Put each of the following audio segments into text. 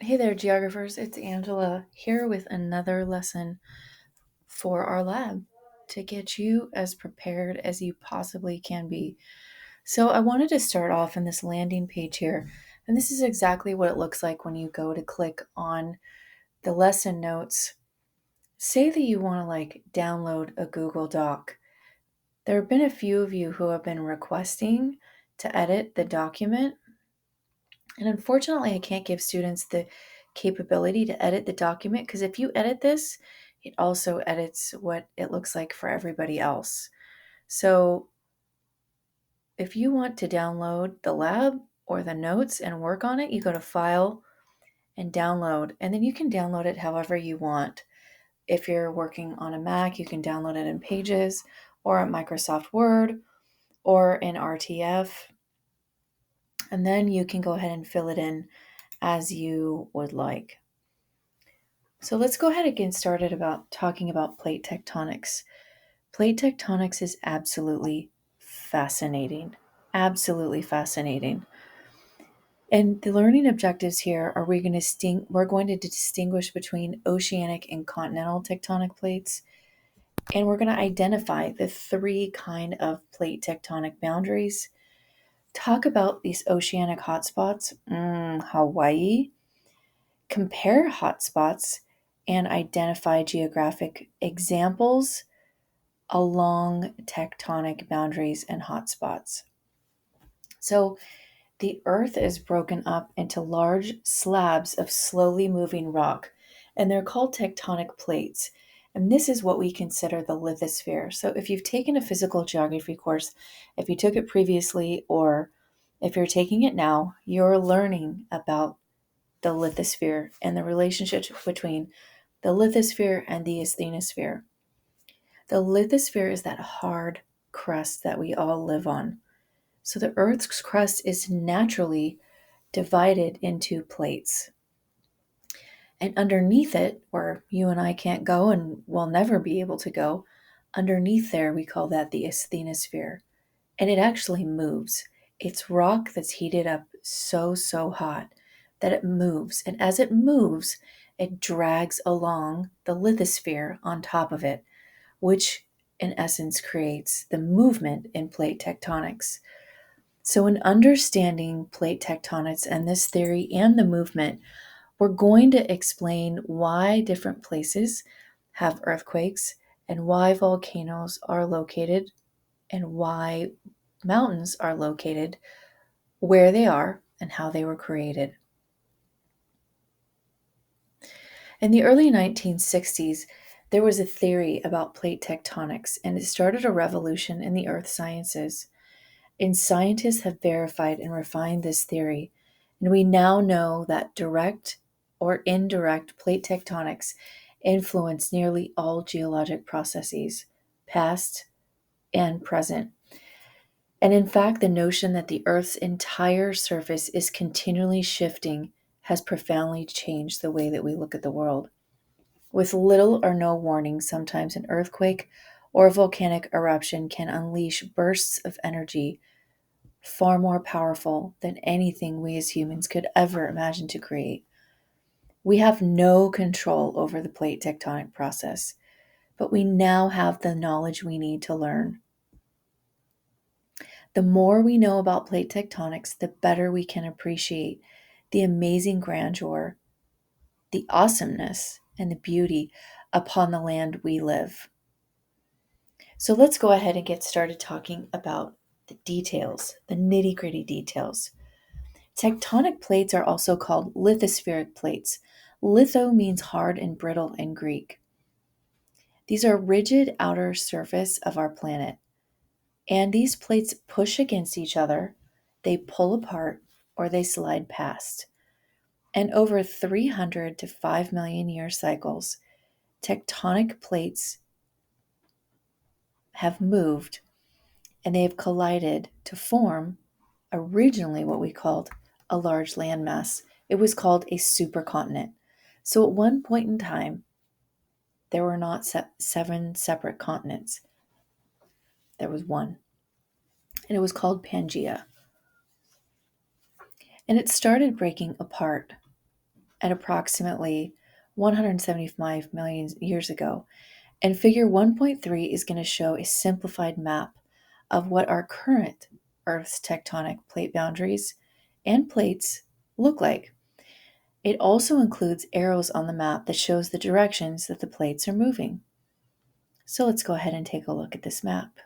Hey there, geographers. It's Angela here with another lesson for our lab to get you as prepared as you possibly can be. So, I wanted to start off in this landing page here, and this is exactly what it looks like when you go to click on the lesson notes. Say that you want to download a Google Doc. There have been a few of you who have been requesting to edit the document. And unfortunately, I can't give students the capability to edit the document because if you edit this, it also edits what it looks like for everybody else. So if you want to download the lab or the notes and work on it, you go to File and Download, and then you can download it however you want. If you're working on a Mac, you can download it in Pages or at Microsoft Word or in RTF, and then you can go ahead and fill it in as you would like. So let's go ahead and get started about talking about plate tectonics. Plate tectonics is absolutely fascinating. Absolutely fascinating. And the learning objectives here are we're going to distinguish between oceanic and continental tectonic plates, and we're going to identify the three kind of plate tectonic boundaries. Talk about these oceanic hotspots, Hawaii, compare hotspots and identify geographic examples along tectonic boundaries and hotspots. So, the Earth is broken up into large slabs of slowly moving rock, and they're called tectonic plates. And this is what we consider the lithosphere. So, if you've taken a physical geography course, if you took it previously, or if you're taking it now, you're learning about the lithosphere and the relationship between the lithosphere and the asthenosphere. The lithosphere is that hard crust that we all live on. So the Earth's crust is naturally divided into plates. And underneath it, where you and I can't go and will never be able to go, underneath there, we call that the asthenosphere. And it actually moves. It's rock that's heated up so hot that it moves. And as it moves, it drags along the lithosphere on top of it, which in essence creates the movement in plate tectonics. So, in understanding plate tectonics and this theory and the movement, we're going to explain why different places have earthquakes and why volcanoes are located and why mountains are located where they are and how they were created. In the early 1960s, there was a theory about plate tectonics, and it started a revolution in the earth sciences. And scientists have verified and refined this theory, and we now know that direct or indirect plate tectonics influence nearly all geologic processes, past and present. And in fact, the notion that the Earth's entire surface is continually shifting has profoundly changed the way that we look at the world. With little or no warning, sometimes an earthquake or a volcanic eruption can unleash bursts of energy far more powerful than anything we as humans could ever imagine to create. We have no control over the plate tectonic process, but we now have the knowledge we need to learn. The more we know about plate tectonics, the better we can appreciate the amazing grandeur, the awesomeness, and the beauty upon the land we live. So let's go ahead and get started talking about the details, the nitty gritty details. Tectonic plates are also called lithospheric plates. Litho means hard and brittle in Greek. These are rigid outer surface of our planet, and these plates push against each other, they pull apart, or they slide past. And over 300 to 5 million year cycles, tectonic plates have moved and they have collided to form originally what we called a large landmass. It was called a supercontinent. So at one point in time, there were not seven separate continents. There was one, and it was called Pangea. And it started breaking apart at approximately 175 million years ago. And figure 1.3 is going to show a simplified map of what our current Earth's tectonic plate boundaries and plates look like. It also includes arrows on the map that shows the directions that the plates are moving. So let's go ahead and take a look at this map.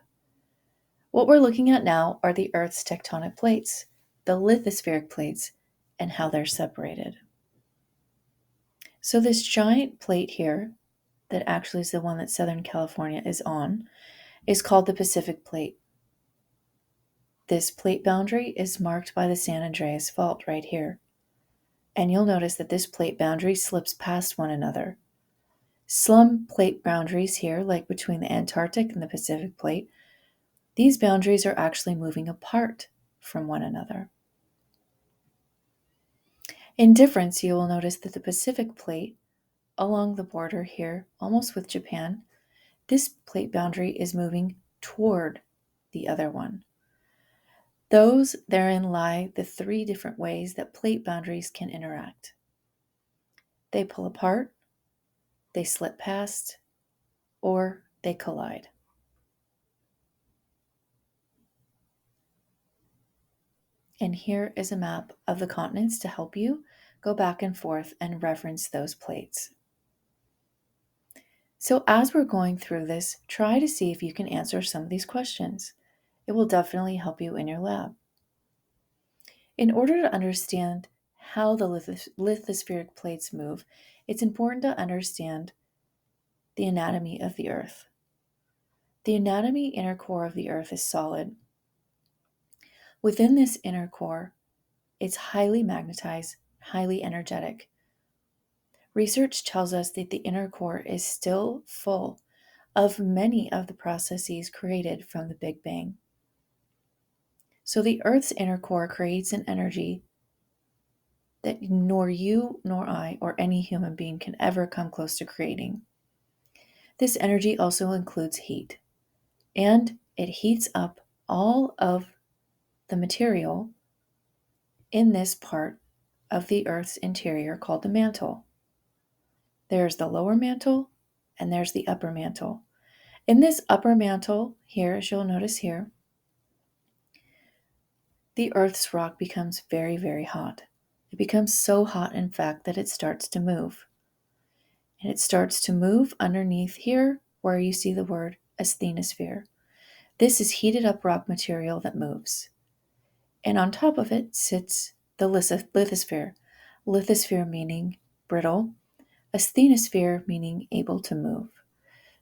What we're looking at now are the Earth's tectonic plates, the lithospheric plates, and how they're separated. So this giant plate here, that actually is the one that Southern California is on, is called the Pacific Plate. This plate boundary is marked by the San Andreas Fault right here. And you'll notice that this plate boundary slips past one another. Some plate boundaries here, like between the Antarctic and the Pacific Plate, these boundaries are actually moving apart from one another. In difference, you will notice that the Pacific Plate, along the border here, almost with Japan, this plate boundary is moving toward the other one. Those therein lie the three different ways that plate boundaries can interact. They pull apart, they slip past, or they collide. And here is a map of the continents to help you go back and forth and reference those plates. So as we're going through this, try to see if you can answer some of these questions. It will definitely help you in your lab. In order to understand how the lithospheric plates move, it's important to understand the anatomy of the Earth. The anatomy inner core of the Earth is solid. Within this inner core, it's highly magnetized, highly energetic. Research tells us that the inner core is still full of many of the processes created from the Big Bang. So the Earth's inner core creates an energy that nor you, nor I, or any human being can ever come close to creating. This energy also includes heat, and it heats up all of the material in this part of the Earth's interior called the mantle. There's the lower mantle, and there's the upper mantle. In this upper mantle here, as you'll notice here, the Earth's rock becomes very, very hot. It becomes so hot, in fact, that it starts to move. And it starts to move underneath here where you see the word asthenosphere. This is heated up rock material that moves. And on top of it sits the lithosphere. Lithosphere meaning brittle, asthenosphere meaning able to move.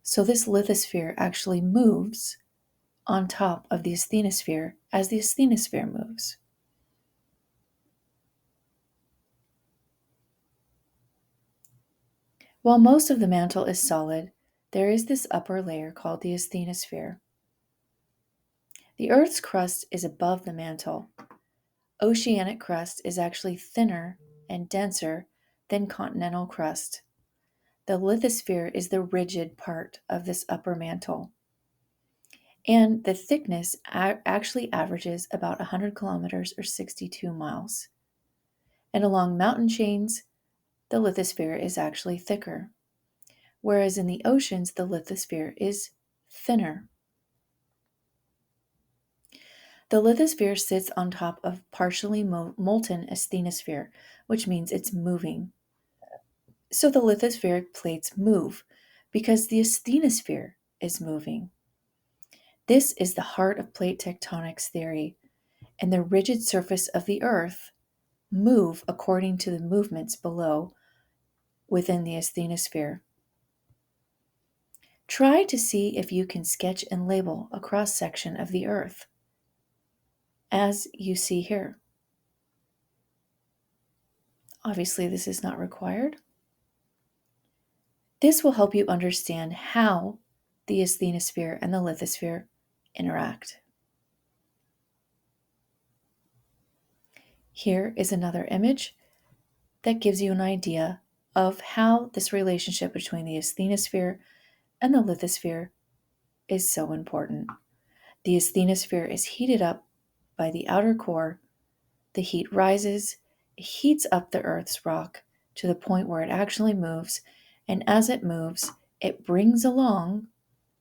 So this lithosphere actually moves on top of the asthenosphere as the asthenosphere moves. While most of the mantle is solid, there is this upper layer called the asthenosphere. The Earth's crust is above the mantle. Oceanic crust is actually thinner and denser than continental crust. The lithosphere is the rigid part of this upper mantle. And the thickness actually averages about 100 kilometers or 62 miles. And along mountain chains, the lithosphere is actually thicker, whereas in the oceans, the lithosphere is thinner. The lithosphere sits on top of partially molten asthenosphere, which means it's moving. So the lithospheric plates move because the asthenosphere is moving. This is the heart of plate tectonics theory, and the rigid surface of the Earth move according to the movements below within the asthenosphere. Try to see if you can sketch and label a cross section of the Earth, as you see here. Obviously, this is not required. This will help you understand how the asthenosphere and the lithosphere interact. Here is another image that gives you an idea of how this relationship between the asthenosphere and the lithosphere is so important. The asthenosphere is heated up by the outer core. The heat rises, it heats up the Earth's rock, to the point where it actually moves, and as it moves, it brings along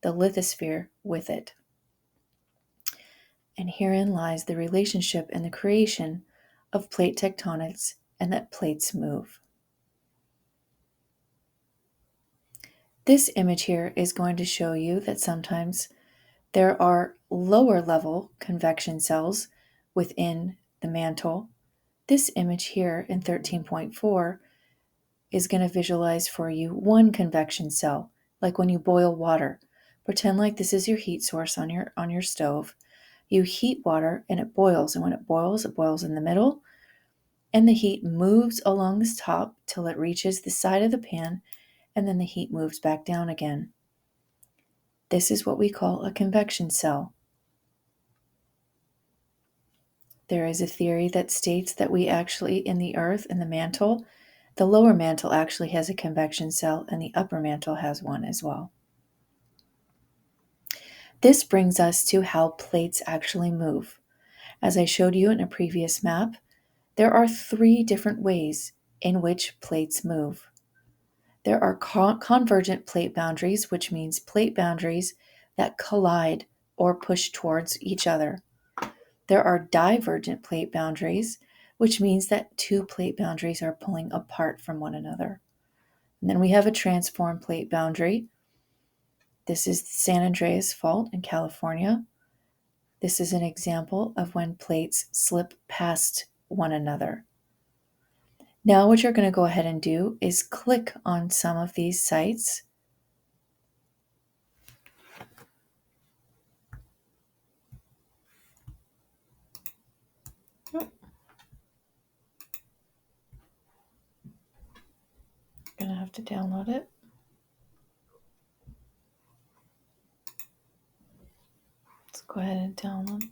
the lithosphere with it. And herein lies the relationship and the creation of plate tectonics and that plates move. This image here is going to show you that sometimes there are lower level convection cells within the mantle. This image here in 13.4 is going to visualize for you one convection cell, like when you boil water. Pretend like this is your heat source on your stove. You heat water and it boils, and when it boils in the middle, and the heat moves along the top till it reaches the side of the pan, and then the heat moves back down again. This is what we call a convection cell. There is a theory that states that we actually, in the earth, in the mantle, the lower mantle actually has a convection cell and the upper mantle has one as well. This brings us to how plates actually move. As I showed you in a previous map, there are 3 different ways in which plates move. There are convergent plate boundaries, which means plate boundaries that collide or push towards each other. There are divergent plate boundaries, which means that 2 plate boundaries are pulling apart from one another. And then we have a transform plate boundary. This is the San Andreas Fault in California. This is an example of when plates slip past one another. Now what you're going to go ahead and do is click on some of these sites. Oh, going to have to download it. Let's go ahead and download.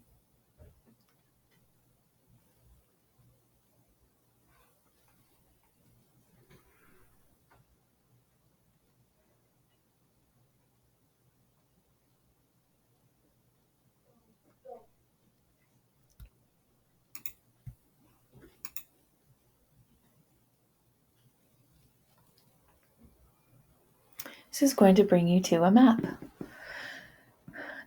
This is going to bring you to a map.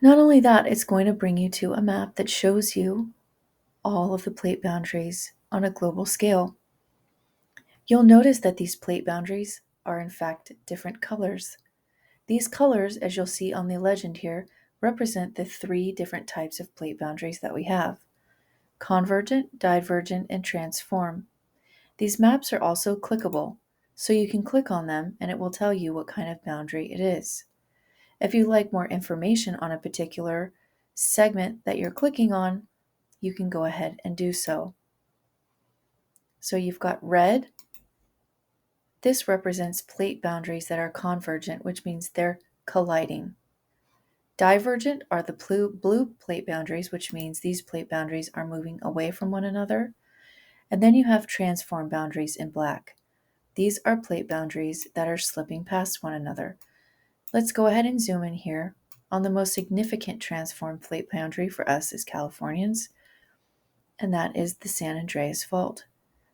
Not only that, it's going to bring you to a map that shows you all of the plate boundaries on a global scale. You'll notice that these plate boundaries are in fact different colors. These colors, as you'll see on the legend here, represent the 3 different types of plate boundaries that we have: convergent, divergent, and transform. These maps are also clickable, so you can click on them and it will tell you what kind of boundary it is. If you like more information on a particular segment that you're clicking on, you can go ahead and do so. So you've got red. This represents plate boundaries that are convergent, which means they're colliding. Divergent are the blue plate boundaries, which means these plate boundaries are moving away from one another. And then you have transform boundaries in black. These are plate boundaries that are slipping past one another. Let's go ahead and zoom in here on the most significant transform plate boundary for us as Californians, and that is the San Andreas Fault.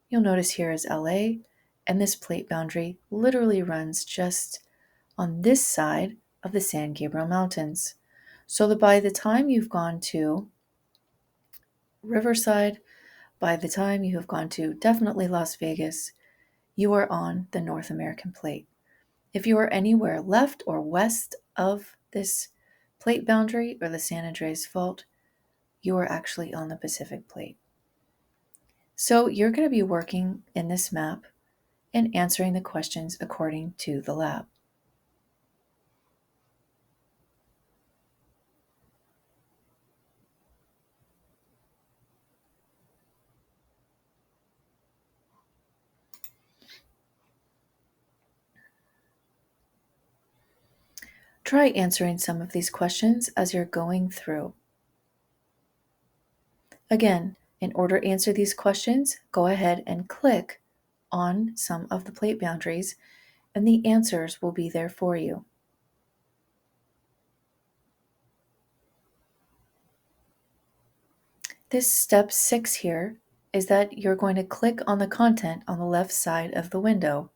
You'll notice here is LA, and this plate boundary literally runs just on this side of the San Gabriel Mountains. So that by the time you've gone to Riverside, by the time you have gone to definitely Las Vegas, you are on the North American plate. If you are anywhere left or west of this plate boundary or the San Andreas Fault, you are actually on the Pacific plate. So you're going to be working in this map and answering the questions according to the lab. Try answering some of these questions as you're going through. Again, in order to answer these questions, go ahead and click on some of the plate boundaries, and the answers will be there for you. This step 6 here is that you're going to click on the content on the left side of the window.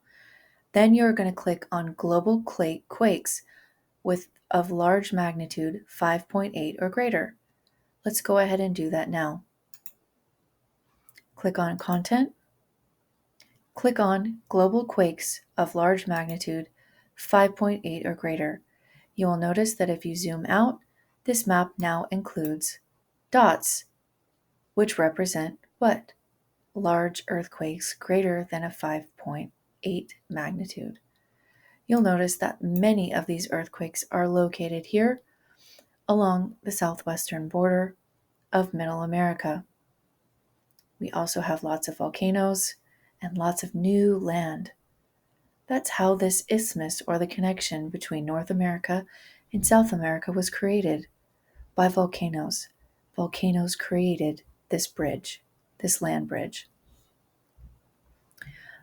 Then you're going to click on Global Quakes with of large magnitude 5.8 or greater. Let's go ahead and do that now. Click on Content. Click on Global Quakes of large magnitude 5.8 or greater. You will notice that if you zoom out, this map now includes dots, which represent what? Large earthquakes greater than a 5.8 magnitude. You'll notice that many of these earthquakes are located here along the southwestern border of Middle America. We also have lots of volcanoes and lots of new land. That's how this isthmus, or the connection between North America and South America, was created, by volcanoes. Volcanoes created this bridge, this land bridge.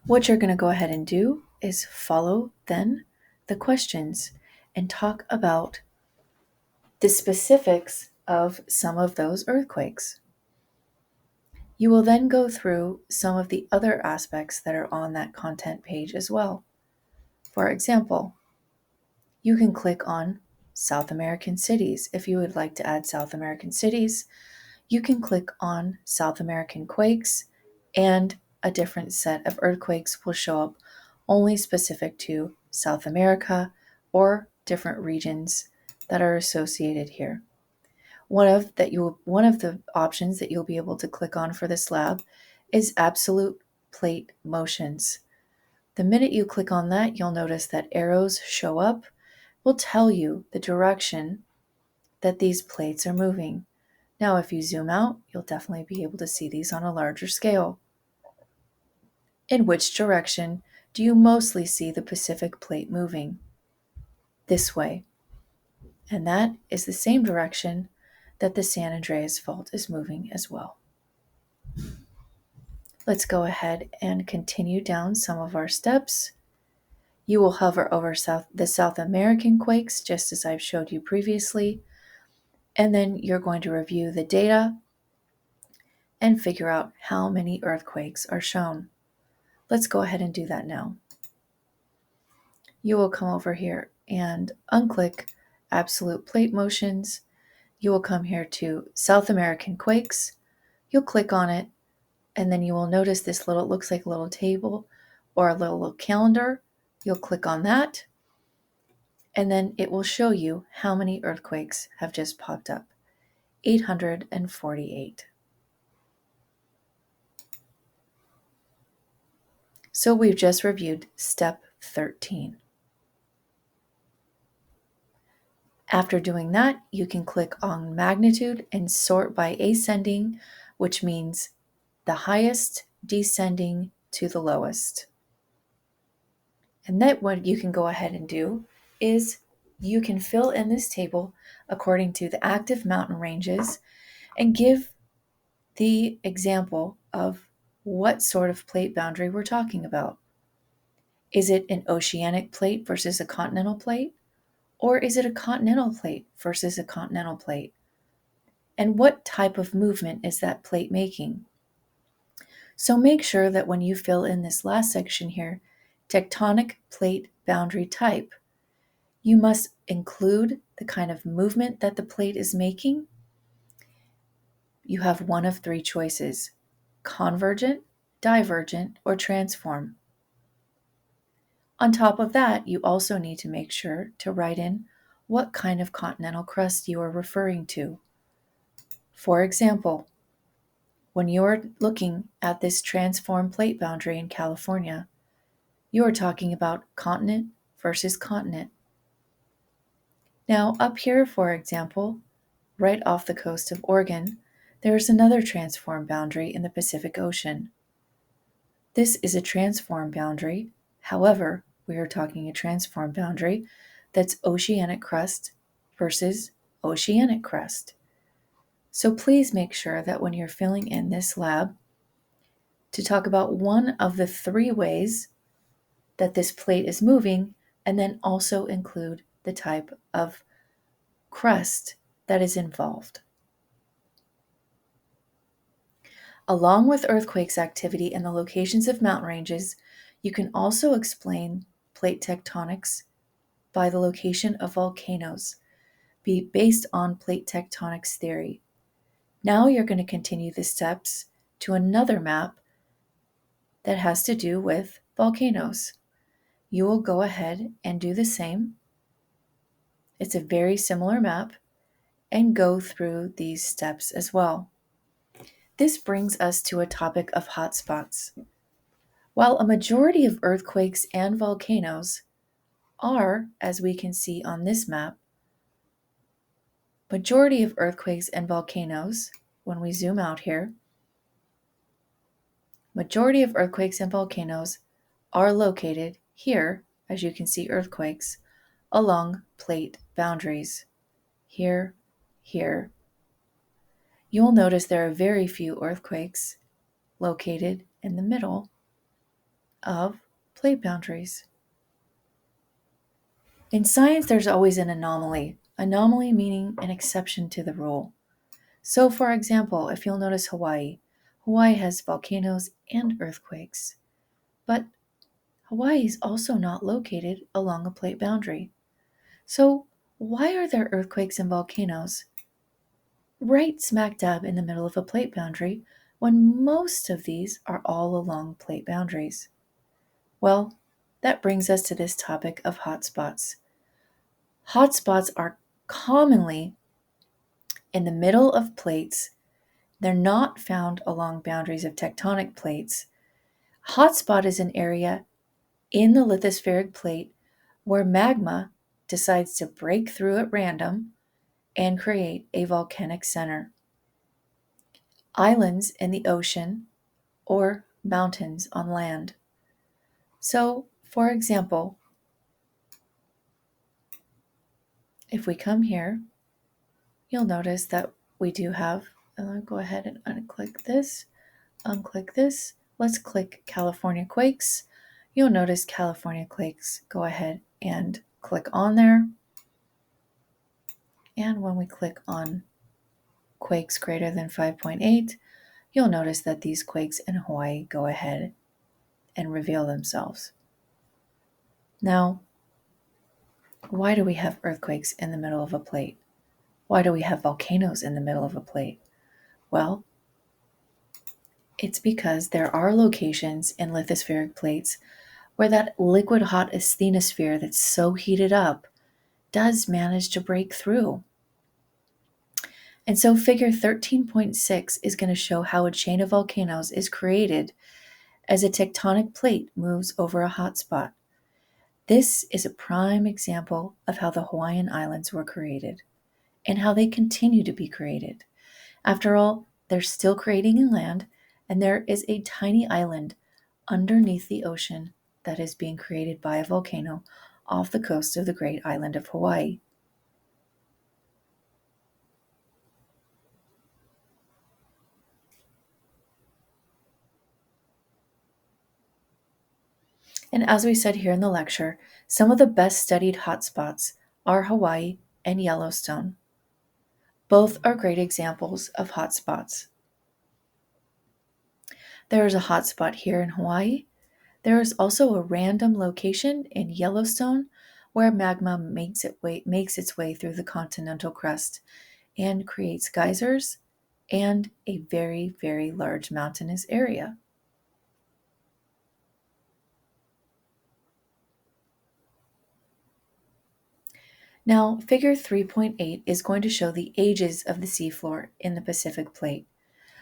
What you're going to go ahead and do is follow then the questions and talk about the specifics of some of those earthquakes. You will then go through some of the other aspects that are on that content page as well. For example, you can click on South American cities. If you would like to add South American cities, you can click on South American quakes, and a different set of earthquakes will show up only specific to South America or different regions that are associated here. One of the options that you'll be able to click on for this lab is absolute plate motions. The minute you click on that, you'll notice that arrows show up, will tell you the direction that these plates are moving. Now, if you zoom out, you'll definitely be able to see these on a larger scale. In which direction do you mostly see the Pacific plate moving? This way. And that is the same direction that the San Andreas Fault is moving as well. Let's go ahead and continue down some of our steps. You will hover over the South American quakes, just as I've showed you previously, and then you're going to review the data and figure out how many earthquakes are shown. Let's go ahead and do that now. You will come over here and unclick Absolute Plate Motions. You will come here to South American Quakes. You'll click on it, and then you will notice this little, it looks like a little table or a little calendar. You'll click on that, and then it will show you how many earthquakes have just popped up. 848. So we've just reviewed step 13. After doing that, you can click on magnitude and sort by ascending, which means the highest descending to the lowest. And then what you can go ahead and do is you can fill in this table according to the active mountain ranges and give the example of what sort of plate boundary we're talking about. Is it an oceanic plate versus a continental plate? Or is it a continental plate versus a continental plate? And what type of movement is that plate making? So make sure that when you fill in this last section here, tectonic plate boundary type, you must include the kind of movement that the plate is making. You have one of three choices: convergent, divergent, or transform. On top of that, you also need to make sure to write in what kind of continental crust you are referring to. For example, when you're looking at this transform plate boundary in California, you are talking about continent versus continent. Now, up here, for example, right off the coast of Oregon, there is another transform boundary in the Pacific Ocean. This is a transform boundary. However, we are talking a transform boundary that's oceanic crust versus oceanic crust. So please make sure that when you're filling in this lab, to talk about one of the three ways that this plate is moving, and then also include the type of crust that is involved. Along with earthquakes activity and the locations of mountain ranges, you can also explain plate tectonics by the location of volcanoes, based on plate tectonics theory. Now you're going to continue the steps to another map that has to do with volcanoes. You will go ahead and do the same. It's a very similar map and go through these steps as well. This brings us to a topic of hotspots. While a majority of earthquakes and volcanoes are, as we can see on this map, majority of earthquakes and volcanoes, when we zoom out here, majority of earthquakes and volcanoes are located here, as you can see earthquakes, along plate boundaries. Here, here. You will notice there are very few earthquakes located in the middle of plate boundaries. In science, there's always an anomaly. Anomaly meaning an exception to the rule. So, for example, if you'll notice Hawaii, Hawaii has volcanoes and earthquakes, but Hawaii is also not located along a plate boundary. So, why are there earthquakes and volcanoes right smack dab in the middle of a plate boundary when most of these are all along plate boundaries? Well, that brings us to this topic of hotspots. Hotspots are commonly in the middle of plates. They're not found along boundaries of tectonic plates. Hotspot is an area in the lithospheric plate where magma decides to break through at random and create a volcanic center. Islands in the ocean or mountains on land. So, for example, if we come here, you'll notice that we do have, go ahead and unclick this. Let's click California quakes. You'll notice California quakes. Go ahead and click on there. And when we click on quakes greater than 5.8, you'll notice that these quakes in Hawaii go ahead and reveal themselves. Now, why do we have earthquakes in the middle of a plate? Why do we have volcanoes in the middle of a plate? Well, it's because there are locations in lithospheric plates where that liquid hot asthenosphere that's so heated up does manage to break through. And so figure 13.6 is going to show how a chain of volcanoes is created as a tectonic plate moves over a hotspot. This is a prime example of how the Hawaiian Islands were created and how they continue to be created. After all, they're still creating inland, and there is a tiny island underneath the ocean that is being created by a volcano off the coast of the great island of Hawaii. And as we said here in the lecture, some of the best studied hotspots are Hawaii and Yellowstone. Both are great examples of hotspots. There is a hotspot here in Hawaii. There is also a random location in Yellowstone where magma makes its way through the continental crust and creates geysers and a very, very large mountainous area. Now, figure 3.8 is going to show the ages of the seafloor in the Pacific Plate.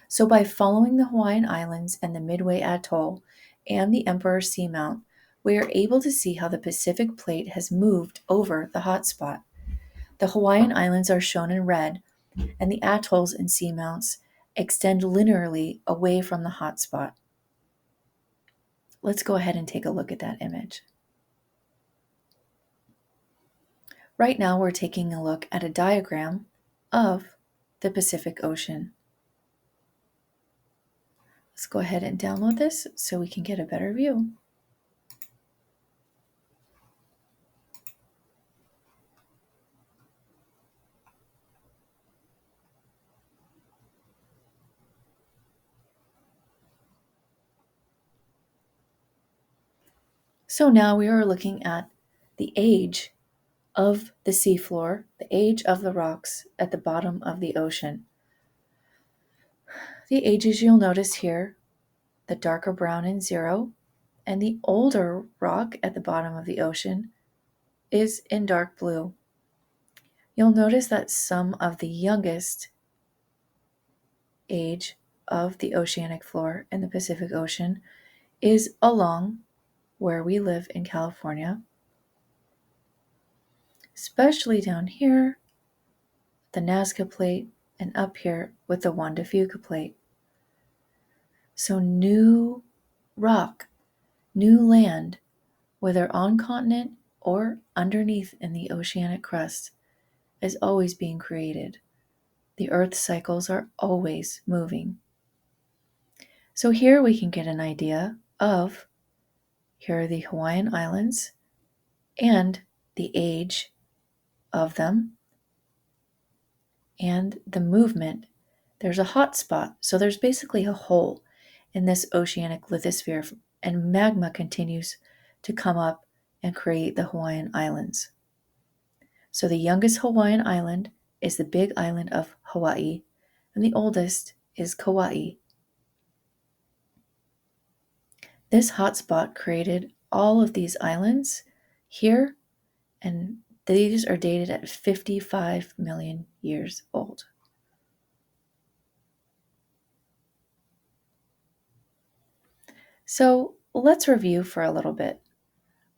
So by following the Hawaiian Islands and the Midway Atoll and the Emperor Seamount, we are able to see how the Pacific Plate has moved over the hotspot. The Hawaiian Islands are shown in red, and the atolls and seamounts extend linearly away from the hotspot. Let's go ahead and take a look at that image. Right now, we're taking a look at a diagram of the Pacific Ocean. Let's go ahead and download this so we can get a better view. So now we are looking at the age of the seafloor, the age of the rocks at the bottom of the ocean. The ages you'll notice here, the darker brown in 0, and the older rock at the bottom of the ocean is in dark blue. You'll notice that some of the youngest age of the oceanic floor in the Pacific Ocean is along where we live in California, especially down here, the Nazca Plate, and up here with the Juan de Fuca Plate. So new rock, new land, whether on continent or underneath in the oceanic crust, is always being created. The Earth's cycles are always moving. So here we can get an idea of, here are the Hawaiian Islands and the age of them and the movement. There's a hot spot, so there's basically a hole in this oceanic lithosphere, and magma continues to come up and create the Hawaiian Islands. So the youngest Hawaiian island is the big island of Hawaii, and the oldest is Kauai. This hotspot created all of these islands here, and these are dated at 55 million years old. So let's review for a little bit.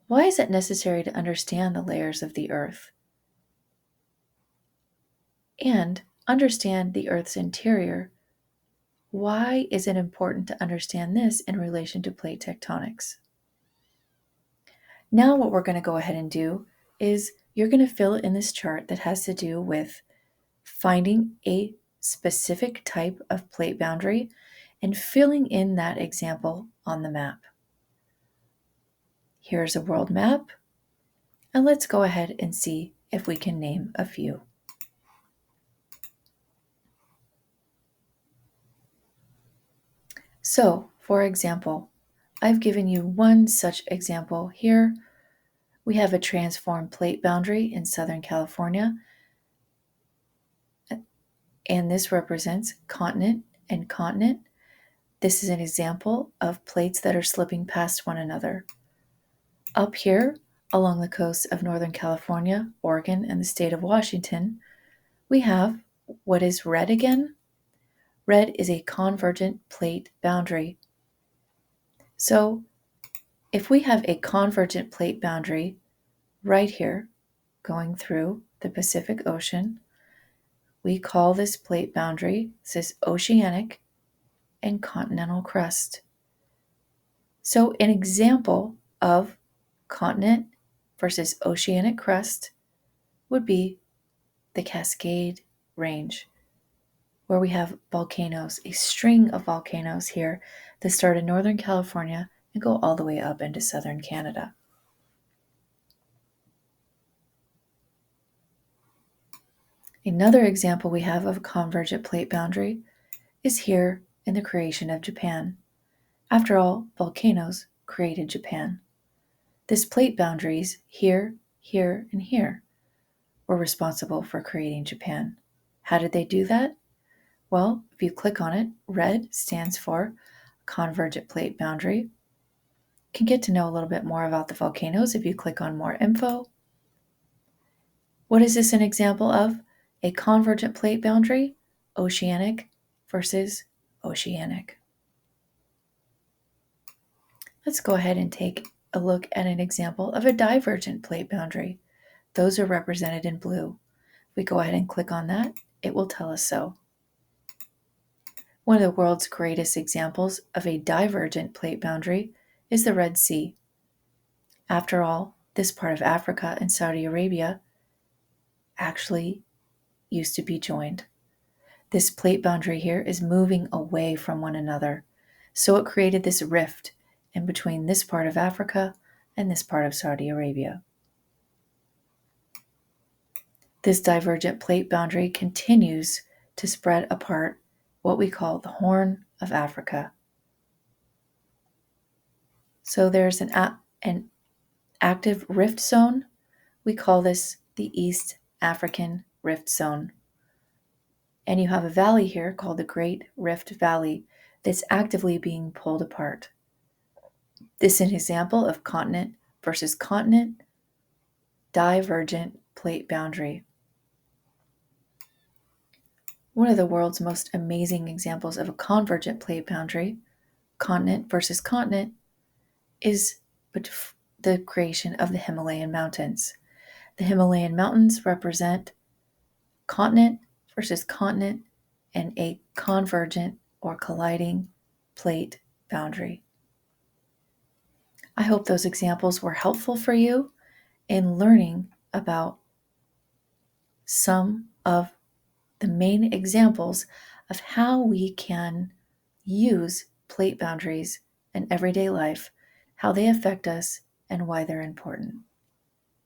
Why is it necessary to understand the layers of the Earth and understand the Earth's interior? Why is it important to understand this in relation to plate tectonics? Now what we're going to go ahead and do is you're going to fill in this chart that has to do with finding a specific type of plate boundary and filling in that example on the map. Here's a world map, and let's go ahead and see if we can name a few. So, for example, I've given you one such example here. We have a transformed plate boundary in Southern California, and this represents continent and continent. This is an example of plates that are slipping past one another. Up here, along the coast of Northern California, Oregon, and the state of Washington, we have what is red again. Red is a convergent plate boundary. So if we have a convergent plate boundary right here going through the Pacific Ocean, we call this plate boundary, this oceanic and continental crust. So an example of continent versus oceanic crust would be the Cascade Range, where we have volcanoes, a string of volcanoes here that start in Northern California and go all the way up into southern Canada. Another example we have of a convergent plate boundary is here in the creation of Japan. After all, volcanoes created Japan. This plate boundaries here, here, and here were responsible for creating Japan. How did they do that? Well, if you click on it, red stands for convergent plate boundary. You can get to know a little bit more about the volcanoes if you click on more info. What is this an example of? A convergent plate boundary, oceanic versus oceanic. Let's go ahead and take a look at an example of a divergent plate boundary. Those are represented in blue. If we go ahead and click on that, it will tell us so. One of the world's greatest examples of a divergent plate boundary is the Red Sea. After all, this part of Africa and Saudi Arabia actually used to be joined. This plate boundary here is moving away from one another, so it created this rift in between this part of Africa and this part of Saudi Arabia. This divergent plate boundary continues to spread apart what we call the Horn of Africa. So there's an active rift zone. We call this the East African Rift Zone. And you have a valley here called the Great Rift Valley that's actively being pulled apart. This is an example of continent versus continent divergent plate boundary. One of the world's most amazing examples of a convergent plate boundary, continent versus continent, is the creation of the Himalayan mountains. The Himalayan mountains represent continent versus continent and a convergent or colliding plate boundary. I hope those examples were helpful for you in learning about some of the main examples of how we can use plate boundaries in everyday life, how they affect us, and why they're important.